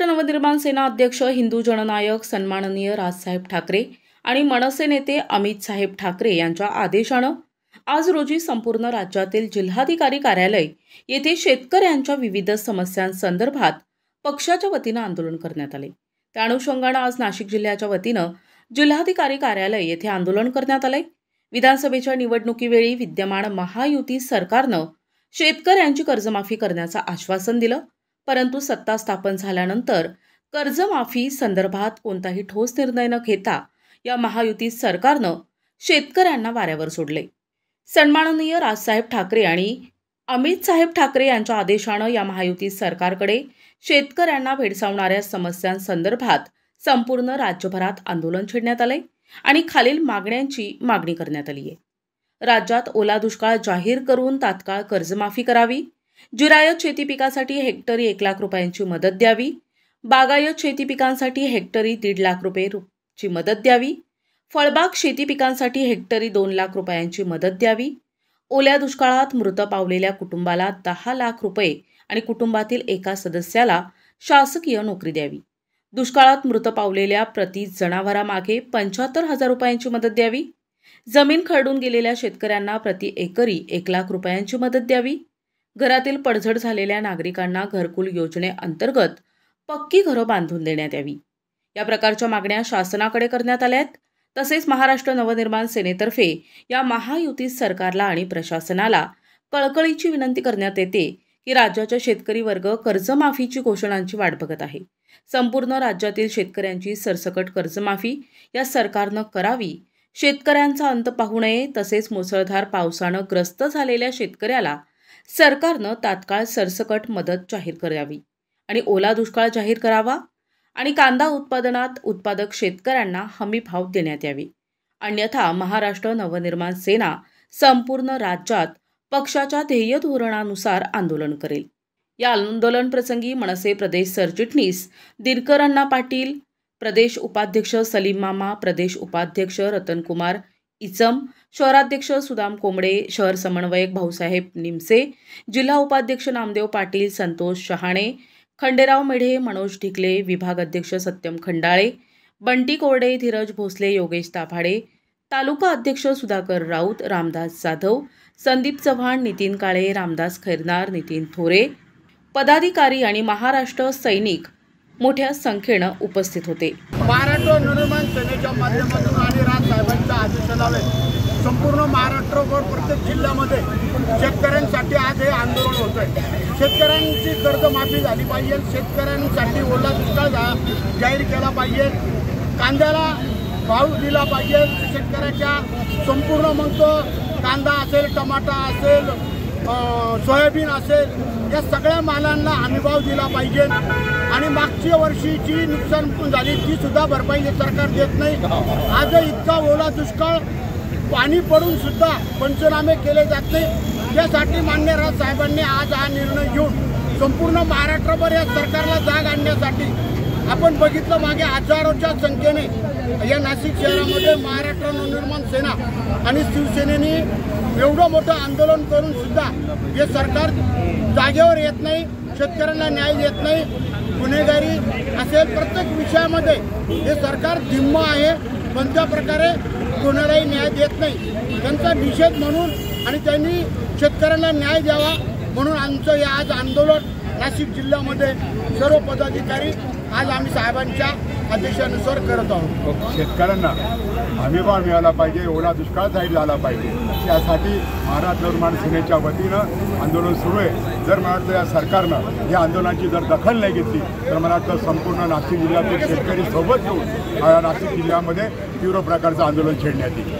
नवनिर्माण सेना अध्यक्ष हिंदू जननायक सन्माननीय राजसाहेब ठाकरे आणि मनसे नेते अमित साहेब ठाकरे यांच्या आदेशानं आज रोजी संपूर्ण राज्यातील जिल्हाधिकारी कार्यालय येथे शेतकऱ्यांच्या विविध समस्यांसंदर्भात पक्षाच्या वतीनं आंदोलन करण्यात आले। त्या अनुषंगानं आज नाशिक जिल्ह्याच्या वतीनं जिल्हाधिकारी कार्यालय येथे आंदोलन करण्यात आले। विधानसभेच्या निवडणुकीवेळी विद्यमान महायुती सरकारनं शेतकऱ्यांची कर्जमाफी करण्याचं आश्वासन दिलं, परंतु सत्ता स्थापन झाल्यानंतर कर्जमाफी संदर्भात कोणताही ठोस निर्णय न घेता या महायुती सरकारनं शेतकऱ्यांना वाऱ्यावर सोडले। सन्माननीय राजसाहेब ठाकरे आणि अमित साहेब ठाकरे यांच्या आदेशानं या महायुती सरकारकडे शेतकऱ्यांना भेडसावणाऱ्या समस्यांसंदर्भात संपूर्ण राज्यभरात आंदोलन छेडण्यात आले आणि खालील मागण्यांची मागणी करण्यात आली आहे। राज्यात ओला दुष्काळ जाहीर करून तात्काळ कर्जमाफी करावी, जिरायत शेती पिकासाठी हेक्टरी 1 लाख रुपयांची मदत द्यावी, बागायत शेती पिकांसाठी हेक्टरी 1.5 लाख रुपयांची मदत द्यावी, फळबाग शेती पिकांसाठी हेक्टरी 2 लाख रुपयांची मदत द्यावी, ओल्या दुष्काळात मृत पावलेल्या कुटुंबाला 10 लाख रुपये आणि कुटुंबातील एका सदस्याला शासकीय नोकरी द्यावी, दुष्काळात मृत पावलेल्या प्रति जनावरामागे 75,000 रुपयांची मदत द्यावी, जमीन खरडून गेलेल्या शेतकऱ्यांना प्रति एकरी 1 लाख रुपयांची मदत द्यावी, घरातील पडझड झालेल्या नागरिकांना घरकुल योजनेअंतर्गत पक्की घरं बांधून देण्यात यावी। या प्रकारच्या मागण्या शासनाकडे करण्यात आल्या आहेत। तसेच महाराष्ट्र नवनिर्माण सेनेतर्फे या महायुती सरकारला आणि प्रशासनाला कळकळीची विनंती करण्यात येते की राज्याच्या शेतकरी वर्ग कर्जमाफीची घोषणांची वाट बघत आहे। संपूर्ण राज्यातील शेतकऱ्यांची सरसकट कर्जमाफी या सरकारनं करावी, शेतकऱ्यांचा अंत पाहू नये। तसेच मुसळधार पावसानं ग्रस्त झालेल्या शेतकऱ्याला सरकारनं तात्काळ सरसकट मदत जाहीर करावी आणि ओला दुष्काळ जाहीर करावा आणि कांदा उत्पादनात उत्पादक शेतकऱ्यांना हमी भाव देण्यात यावे, अन्यथा महाराष्ट्र नवनिर्माण सेना संपूर्ण राज्यात पक्षाच्या ध्येय धोरणानुसार आंदोलन करेल। या आंदोलन प्रसंगी मनसे प्रदेश सरचिटणीस दिनकर अण्णा पाटील, प्रदेश उपाध्यक्ष सलीम मामा, प्रदेश उपाध्यक्ष रतनकुमार इचम, शहराध्यक्ष सुदाम कोंबडे, शहर समन्वयक भाऊसाहेब निमसे, जिल्हा उपाध्यक्ष नामदेव पाटील, संतोष शहाणे, खंडेराव मेढे, मनोज ढिकले, विभाग अध्यक्ष सत्यम खंडाळे, बंटी कोरडे, धीरज भोसले, योगेश ताभाडे, तालुका अध्यक्ष सुधाकर राऊत, रामदास जाधव, संदीप चव्हाण, नितीन काळे, रामदास खैरनार, नितीन थोरे, पदाधिकारी आणि महाराष्ट्र सैनिक मोठ्या संख्येनं उपस्थित होते। महाराष्ट्र नवनिर्माण सेनेच्या माध्यमातून आणि राजसाहेबांच्या आदेशाने संपूर्ण महाराष्ट्रभर प्रत्येक जिल्ह्यामध्ये शेतकऱ्यांसाठी आज हे आंदोलन होत आहे। शेतकऱ्यांची कर्जमाफी झाली पाहिजे, शेतकऱ्यांसाठी ओला दुष्काळ जाहीर केला पाहिजे, कांद्याला भाव दिला पाहिजे, शेतकऱ्याच्या संपूर्ण मग तो कांदा असेल, टमाटा असेल, सोयाबीन असेल, या सगळ्या मालांना हमीभाव दिला पाहिजे आणि मागच्या वर्षीची नुकसान झाली ती सुद्धा भरपाई सरकार देत नाही। आज इतका ओला दुष्काळ पाणी पडून सुद्धा पंचनामे केले जात नाही। यासाठी मान्य राजसाहेबांनी आज हा निर्णय घेऊन संपूर्ण महाराष्ट्रभर या सरकारला जाग आणण्यासाठी आपण बघितलं मागे हजारोच्या संख्येने या नाशिक शहरामध्ये महाराष्ट्र नवनिर्माण सेना आणि शिवसेनेने एवढं मोठं आंदोलन करून सुद्धा हे सरकार जागेवर येत नाही, शेतकऱ्यांना न्याय देत नाही, गुन्हेगारी असेल प्रत्येक विषयामध्ये हे सरकार धिम्म आहे, कोणत्या प्रकारे कोणालाही न्याय देत नाही। त्यांचा निषेध म्हणून आणि त्यांनी शेतकऱ्यांना न्याय द्यावा म्हणून आमचं हे आज आंदोलन नाशिक जिल्ह्यामध्ये सर्व पदाधिकारी आज आम्ही साहेबांच्या आदेशानुसार करत आहोत। शेतकऱ्यांना हमीभाव मिळाला पाहिजे, ओला दुष्काळ जाहीर झाला पाहिजे, त्यासाठी महाराष्ट्र नवनिर्माण सेनेच्या वतीनं आंदोलन सुरू आहे। जर मला वाटतं या सरकारनं या आंदोलनाची जर दखल नाही घेतली तर मला वाटतं संपूर्ण नाशिक जिल्ह्यातील शेतकरी सोबत घेऊन नाशिक जिल्ह्यामध्ये तीव्र प्रकारचं आंदोलन छेडण्यात येईल।